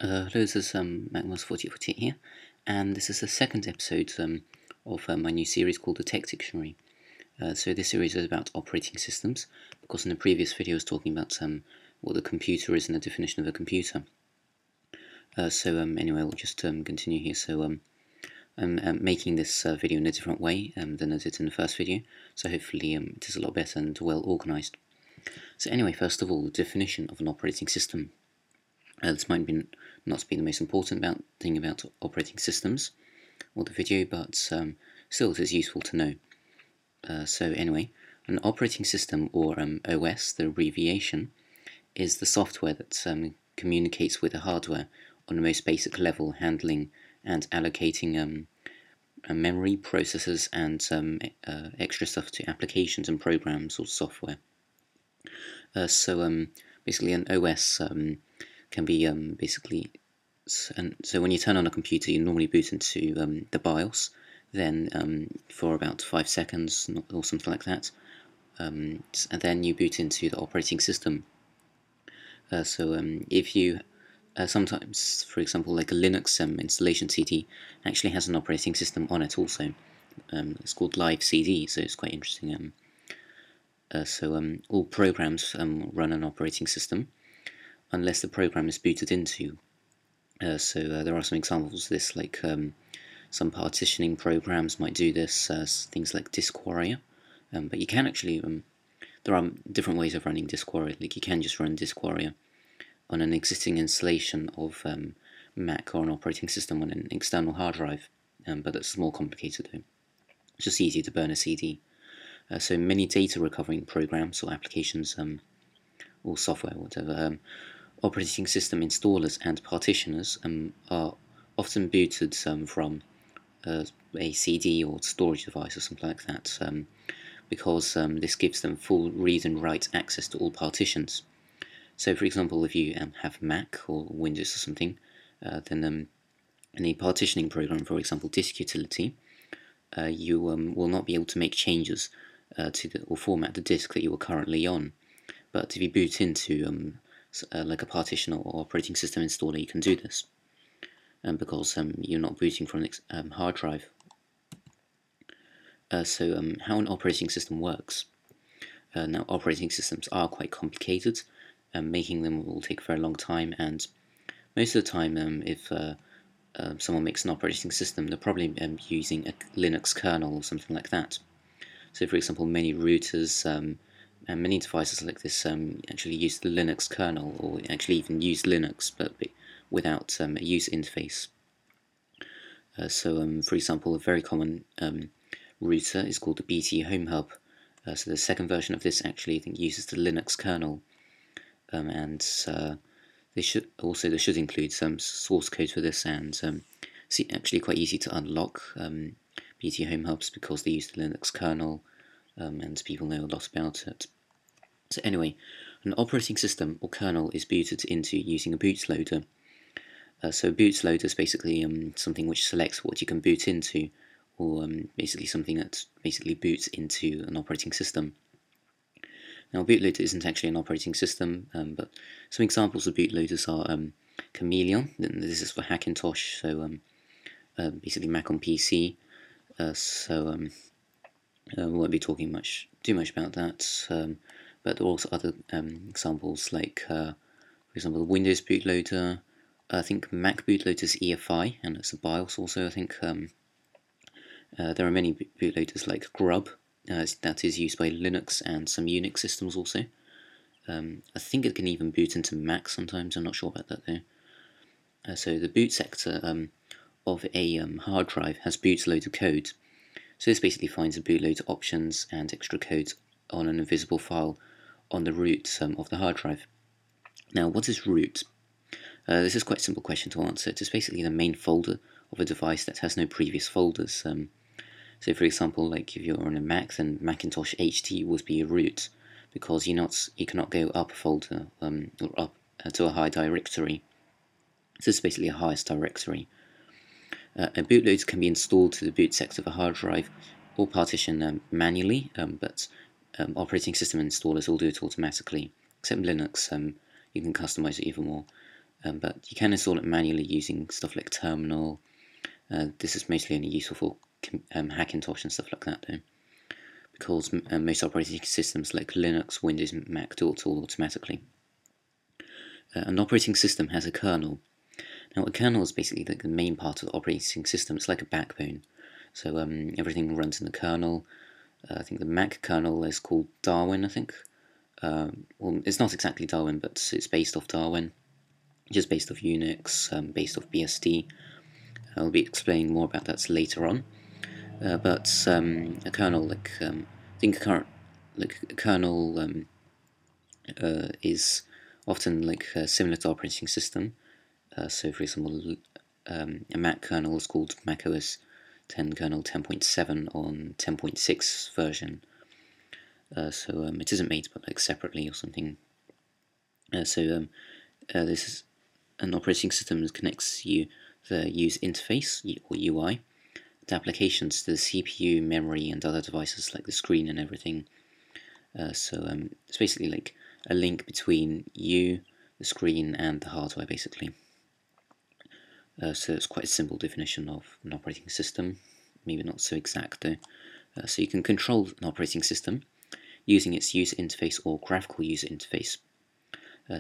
Hello, this is Magnus4048 here, and this is the second episode of my new series called The Tech Dictionary. So this series is about operating systems, because in the previous video I was talking about what the computer is and the definition of a computer. Anyway, we'll just continue here. So I'm making this video in a different way than I did in the first video, so hopefully it is a lot better and well organized. So anyway, first of all, the definition of an operating system. This might not be the most important thing about operating systems or the video, but still it is useful to know. So anyway, an operating system, or OS, the abbreviation, is the software that communicates with the hardware on the most basic level, handling and allocating memory, processors, and extra stuff to applications and programs or software. Basically an OS can be so when you turn on a computer, you normally boot into the BIOS, then for about 5 seconds or something like that, and then you boot into the operating system. If you sometimes, for example, like a Linux installation CD actually has an operating system on it also. It's called Live CD, so it's quite interesting. All programs run an operating system, unless the program is booted into. There are some examples of this, like some partitioning programs might do this, things like Disk Warrior. But you can actually, there are different ways of running Disk Warrior. Like you can just run Disk Warrior on an existing installation of Mac or an operating system on an external hard drive, but that's more complicated though. It's just easier to burn a CD. So many data recovering programs or applications or software, whatever, operating system installers and partitioners are often booted from a CD or storage device or something like that, because this gives them full read and write access to all partitions. So for example, if you have Mac or Windows or something, then in a partitioning program, for example Disk Utility, you will not be able to make changes or format the disk that you are currently on. But if you boot into like a partition or operating system installer, you can do this, because you're not booting from an hard drive. How an operating system works. Now, operating systems are quite complicated, making them will take a very long time, and most of the time, if someone makes an operating system, they're probably using a Linux kernel or something like that. So, for example, many routers and many devices like this actually use the Linux kernel, or actually even use Linux, but without a user interface. For example, a very common router is called the BT Home Hub. So the second version of this actually, I think, uses the Linux kernel, and they should include some source code for this, and it's actually quite easy to unlock BT Home Hubs because they use the Linux kernel, and people know a lot about it. So anyway, an operating system or kernel is booted into using a bootloader. So a bootloader is basically something which selects what you can boot into, or basically something that basically boots into an operating system. Now, a bootloader isn't actually an operating system, but some examples of bootloaders are Chameleon. This is for Hackintosh, so basically Mac on PC. We won't be talking too much about that. But there are also other examples, like for example, the Windows bootloader. I think Mac bootloader is EFI, and it's a BIOS also. I think there are many bootloaders like Grub, that is used by Linux and some UNIX systems also. I think it can even boot into Mac sometimes. I'm not sure about that though. So the boot sector of a hard drive has bootloader code. So this basically finds the bootloader options and extra code on an invisible file on the root of the hard drive. Now, what is root? This is quite a simple question to answer. It is basically the main folder of a device that has no previous folders. So for example, like if you're on a Mac, then Macintosh HT would be a root, because you cannot go up a folder or up to a high directory. So this is basically a highest directory. A bootloader can be installed to the boot sector of a hard drive or partition manually, but operating system installers will do it automatically. Except Linux, you can customize it even more. but you can install it manually using stuff like terminal. This is mostly only useful for Hackintosh and stuff like that, though, because most operating systems like Linux, Windows, and Mac do it all automatically. An operating system has a kernel. Now, a kernel is basically like the main part of the operating system. It's like a backbone. So everything runs in the kernel. I think the Mac kernel is called Darwin, I think. Well, it's not exactly Darwin, but it's based off Darwin, just based off UNIX, based off BSD. I'll be explaining more about that later on. But a kernel, like I think a kernel is often like similar to operating system. So, for example, a Mac kernel is called Mac OS 10 kernel 10.7 on 10.6 version. So it isn't made but like separately or something. This is an operating system that connects the user interface or UI, the applications to the CPU, memory, and other devices like the screen and everything. It's basically like a link between you, the screen, and the hardware, basically. So it's quite a simple definition of an operating system, maybe not so exact though. So you can control an operating system using its user interface or graphical user interface.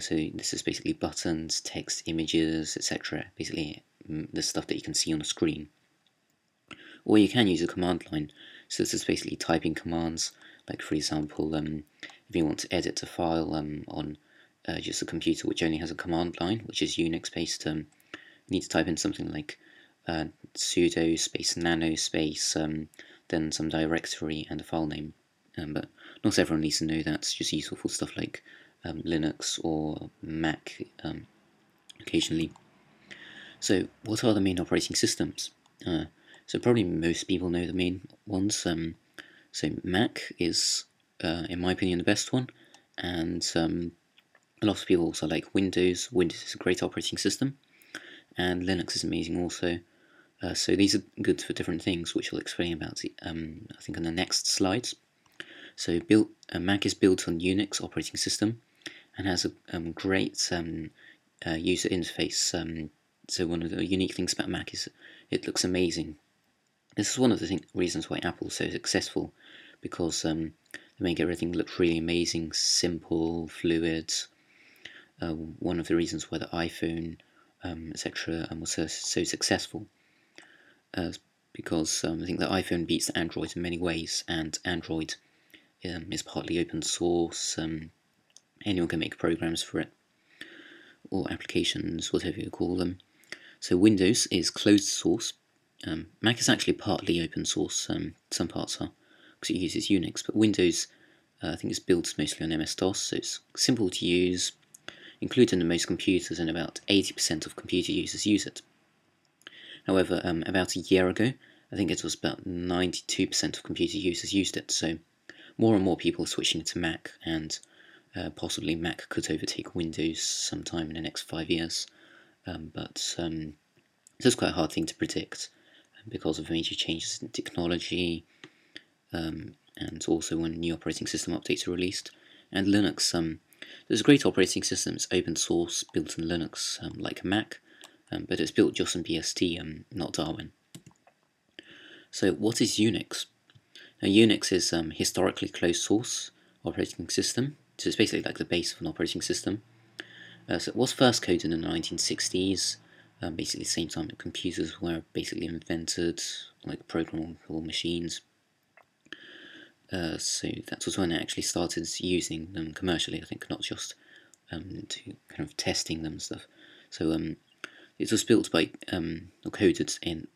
So this is basically buttons, text, images, etc. Basically the stuff that you can see on a screen. Or you can use a command line. So this is basically typing commands, like for example, if you want to edit a file on just a computer which only has a command line, which is Unix based, you need to type in something like sudo space nano space then some directory and a file name. But not everyone needs to know that. It's just useful for stuff like Linux or Mac occasionally. So what are the main operating systems? So probably most people know the main ones. So Mac is, in my opinion, the best one, and a lot of people also like Windows. Windows is a great operating system, and Linux is amazing also. So these are good for different things, which I'll explain about, I think, on the next slides. So Mac is built on Unix operating system and has a great user interface. So one of the unique things about Mac is it looks amazing. This is one of the reasons why Apple is so successful, because they make everything look really amazing, simple, fluid. One of the reasons why the iPhone, etc., was so successful. Because I think the iPhone beats Android in many ways, and Android is partly open source. Anyone can make programs for it, or applications, whatever you call them. So Windows is closed source. Mac is actually partly open source. Some parts are, because it uses Unix, but Windows, I think, is built mostly on MS-DOS, so it's simple to use, included in most computers, and about 80% of computer users use it. However, about a year ago, I think it was about 92% of computer users used it, so more and more people are switching to Mac, and possibly Mac could overtake Windows sometime in the next 5 years. But this is quite a hard thing to predict because of major changes in technology, and also when new operating system updates are released. And Linux, there's a great operating system. It's open source, built in Linux, like a Mac, but it's built just on BSD, not Darwin. So what is Unix? Now, Unix is historically closed source operating system, so it's basically like the base of an operating system. So it was first coded in the 1960s, basically the same time that computers were basically invented, like programmable machines. So that was when I actually started using them commercially, I think, not just to kind of testing them and stuff. So it was built by, or coded in,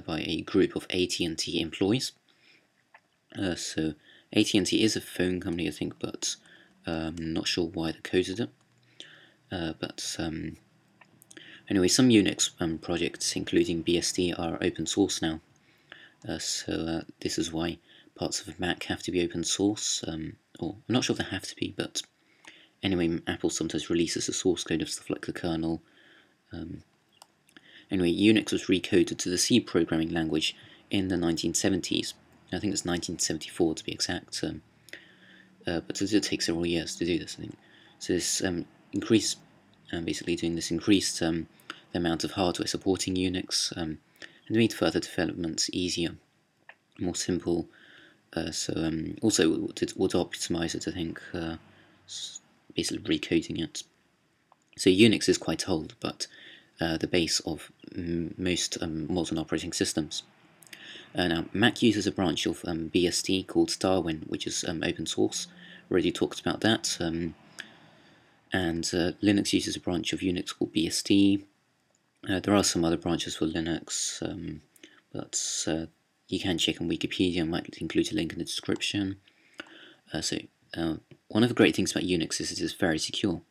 by a group of AT&T employees. So AT&T is a phone company, I think, but I'm not sure why they coded it. Anyway, some Unix projects, including BSD, are open source now. So this is why parts of Mac have to be open source, or I'm not sure if they have to be, but anyway, Apple sometimes releases a source code of stuff like the kernel. Anyway, Unix was recoded to the C programming language in the 1970s. I think it's 1974 to be exact, but it did take several years to do this, I think. So this increased basically doing this increased the amount of hardware supporting Unix and made further developments easier, more simple. Also would optimize it, I think, basically recoding it. So Unix is quite old, but the base of most modern operating systems. Now, Mac uses a branch of BSD called Darwin, which is open source. Already talked about that. And Linux uses a branch of Unix called BSD. There are some other branches for Linux, but you can check on Wikipedia. I might include a link in the description. One of the great things about Unix is it is very secure,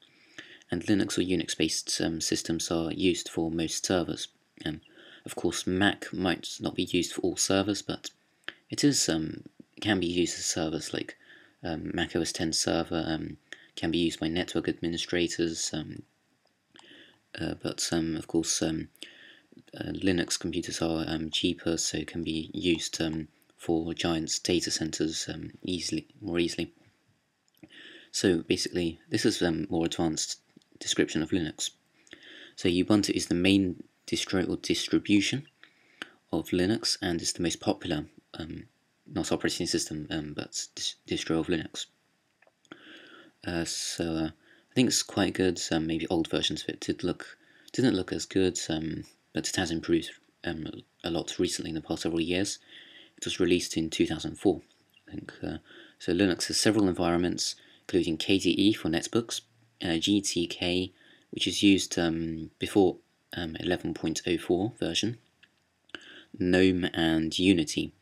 and Linux or Unix-based systems are used for most servers. Of course, Mac might not be used for all servers, but it can be used as servers, like Mac OS X server can be used by network administrators, but of course Linux computers are cheaper, so can be used for giant data centers more easily. So basically, this is a more advanced description of Linux. So Ubuntu is the main distro or distribution of Linux, and is the most popular, not operating system, but distro of Linux. I think it's quite good. Maybe old versions of it didn't look as good, but it has improved a lot recently in the past several years. It was released in 2004, I think. So Linux has several environments, including KDE for netbooks, GTK, which is used before 11.04 version, GNOME, and Unity.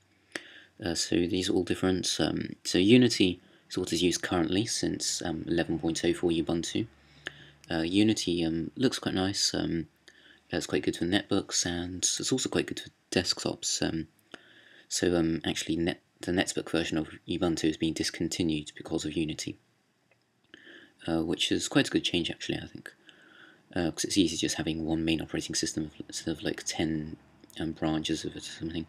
So these are all different. So Unity is what is used currently since 11.04 Ubuntu. Unity looks quite nice. It's quite good for netbooks, and it's also quite good for desktops. Actually, the netbook version of Ubuntu is being discontinued because of Unity, which is quite a good change, actually, I think, because it's easy just having one main operating system instead of like 10 branches of it or something.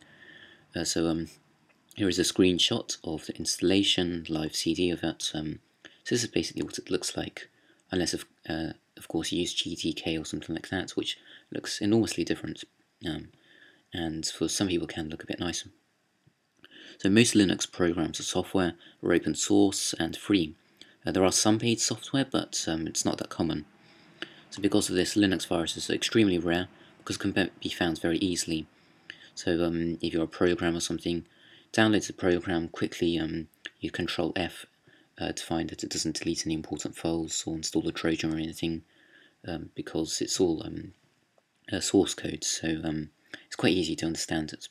Here is a screenshot of the installation live CD of it. So this is basically what it looks like, unless of course you use GTK or something like that, which looks enormously different, and for some people can look a bit nicer. So most Linux programs or software are open source and free. There are some paid software, but it's not that common. So because of this, Linux viruses are extremely rare because can be found very easily. So if you're a programmer or something, download the program quickly. You Control F to find that it doesn't delete any important files or install a Trojan or anything, because it's all source code. So it's quite easy to understand it.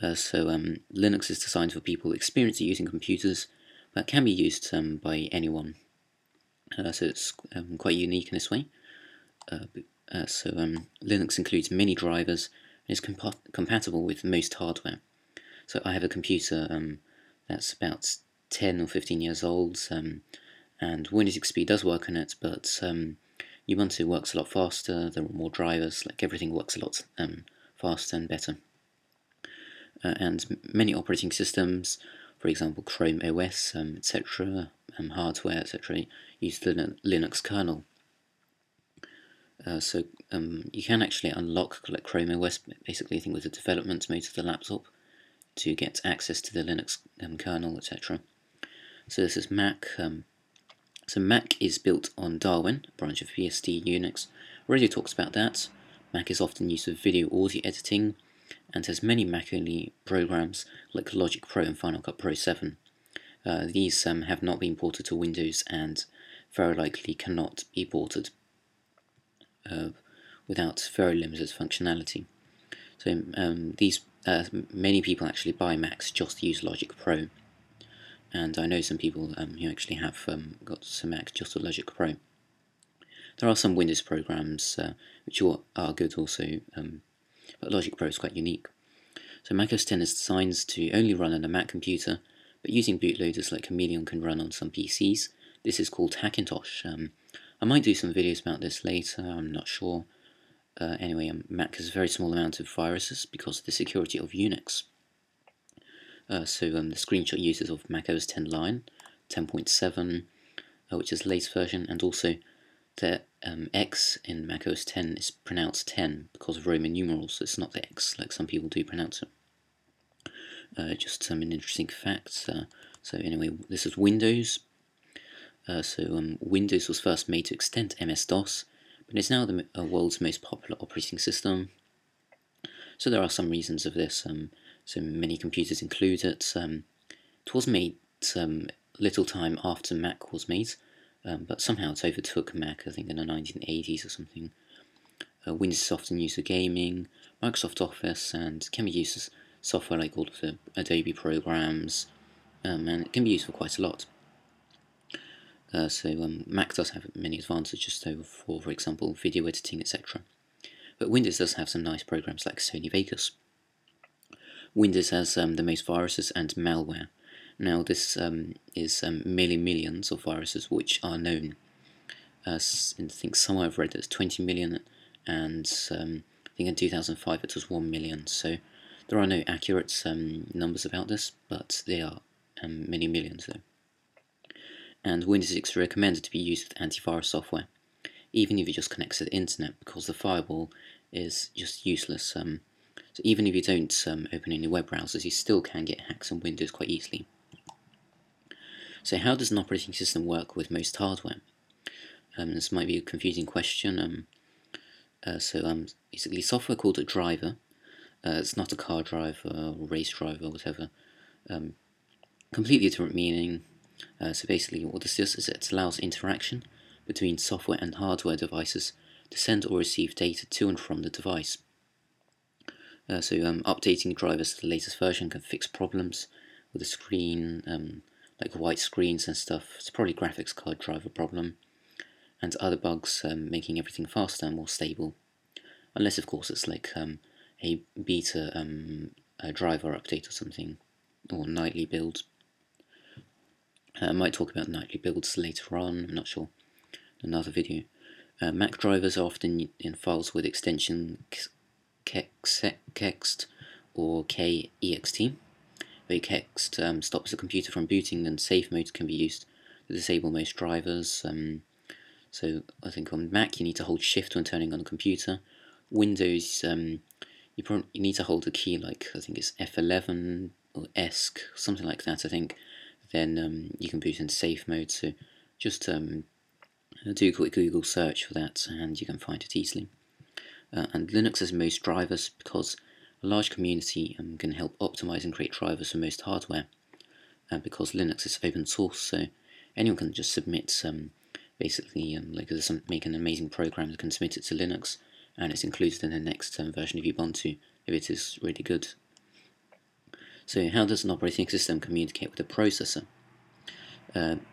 Linux is designed for people experienced at using computers, but can be used by anyone. So it's quite unique in this way. Linux includes many drivers and is compatible with most hardware. So I have a computer that's about 10 or 15 years old, and Windows XP does work on it, but Ubuntu works a lot faster. There are more drivers, like everything works a lot faster and better. And many operating systems, for example Chrome OS, etc., hardware, etc., use the Linux kernel. You can actually unlock Chrome OS, basically, I think, with the development mode of the laptop to get access to the Linux kernel, etc. So this is Mac. So Mac is built on Darwin, a branch of BSD Unix. Already talks about that. Mac is often used for video audio editing, and has many Mac-only programs like Logic Pro and Final Cut Pro 7. These have not been ported to Windows, and very likely cannot be ported without very limited functionality. So many people actually buy Macs just to use Logic Pro, and I know some people who actually have got some Macs just for Logic Pro. There are some Windows programs which are good also, but Logic Pro is quite unique. So Mac OS X is designed to only run on a Mac computer, but using bootloaders like Chameleon can run on some PCs. This is called Hackintosh. I might do some videos about this later, I'm not sure. Anyway, Mac has a very small amount of viruses because of the security of Unix. The screenshot uses of Mac OS X Lion 10.7, which is the latest version, and also the X in macOS 10 is pronounced 10 because of Roman numerals. So it's not the X like some people do pronounce it. Just an interesting fact. So anyway, this is Windows. Windows was first made to extend MS-DOS, but it's now the world's most popular operating system. So there are some reasons of this. So many computers include it. It was made little time after Mac was made, but somehow it overtook Mac, I think in the 1980s or something. Windows is often used for gaming, Microsoft Office, and can be used as software like all of the Adobe programs, and it can be used for quite a lot. Mac does have many advantages though for example, video editing, etc. But Windows does have some nice programs like Sony Vegas. Windows has the most viruses and malware. Now this is millions of viruses which are known. I think somewhere I've read there's 20 million, and I think in 2005 it was 1 million. So there are no accurate numbers about this, but they are many millions though. And Windows is recommended to be used with antivirus software, even if it just connects to the internet, because the firewall is just useless. So even if you don't open any web browsers, you still can get hacks on Windows quite easily. So how does an operating system work with most hardware? This might be a confusing question. Basically software called a driver. It's not a car driver or race driver or whatever. Completely different meaning. So basically what this does is it allows interaction between software and hardware devices to send or receive data to and from the device. Updating drivers to the latest version can fix problems with the screen, like white screens and stuff. It's probably a graphics card driver problem, and other bugs, making everything faster and more stable. Unless of course it's like a beta a driver update or something, or nightly builds. I might talk about nightly builds later on, I'm not sure, in another video. Mac drivers are often in files with extension kext or kext. where kext stops the computer from booting, and safe mode can be used to disable most drivers. So I think on Mac you need to hold Shift when turning on the computer. Windows you need to hold a key like I think it's F11 or ESC, something like that I think. Then you can boot into safe mode. So just do a quick Google search for that and you can find it easily. And Linux has most drivers because a large community can help optimize and create drivers for most hardware. Because Linux is open source, so anyone can just submit make an amazing program that can submit it to Linux, and it's included in the next version of Ubuntu if it is really good. So how does an operating system communicate with a processor?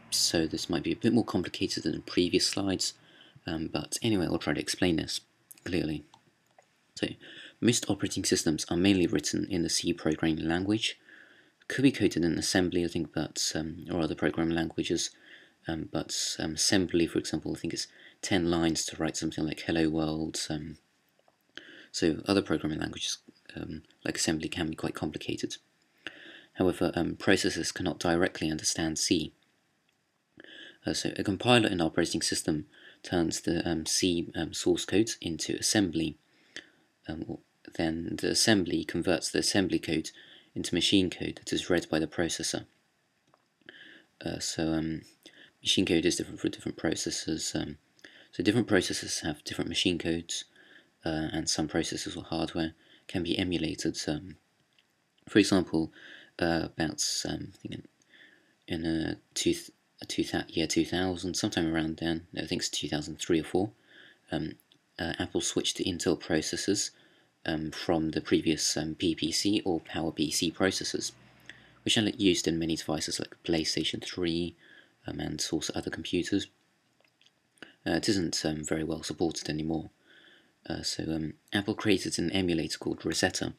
So this might be a bit more complicated than the previous slides, but anyway I'll try to explain this clearly. So most operating systems are mainly written in the C programming language. Could be coded in assembly I think, but or other programming languages, but assembly for example I think it's 10 lines to write something like hello world. So other programming languages like assembly can be quite complicated. However, processors cannot directly understand C. So a compiler in an operating system turns the C source code into assembly. Then the assembly converts the assembly code into machine code that is read by the processor. Machine code is different for different processors. So different processors have different machine codes, and some processors or hardware can be emulated. For example, in year 2000, sometime around then, I think it's 2003 or 4, Apple switched to Intel processors from the previous PPC or PowerPC processors, which are used in many devices like PlayStation 3 and also other computers. It isn't very well supported anymore. Apple created an emulator called Rosetta.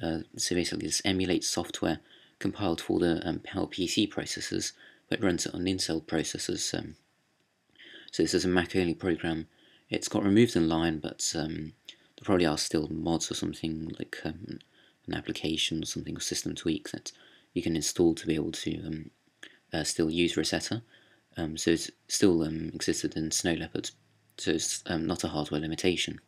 So basically this emulates software compiled for the PowerPC processors, but runs it on Intel processors. So this is a Mac-only program. It's got removed in line, but there probably are still mods or something, like an application or something, or system tweak that you can install to be able to still use Rosetta. so it's still existed in Snow Leopard, so it's not a hardware limitation.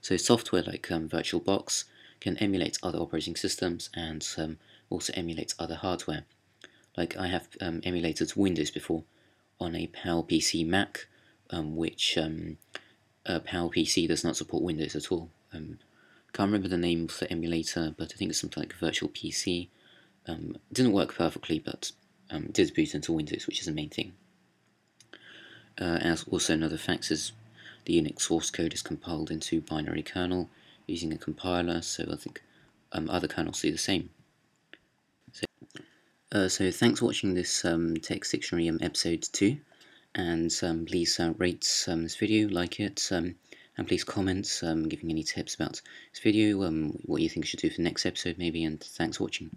So software like VirtualBox can emulate other operating systems and also emulate other hardware. Like I have emulated Windows before on a PowerPC Mac, which PowerPC does not support Windows at all. Can't remember the name of the emulator, but I think it's something like Virtual PC. It didn't work perfectly, but it did boot into Windows, which is the main thing. As also another fact is the Unix source code is compiled into binary kernel using a compiler, so I think other kernels do the same. So thanks for watching this Text Dictionary episode 2, and please rate this video, like it, and please comment giving any tips about this video, what you think I should do for the next episode maybe, and thanks for watching.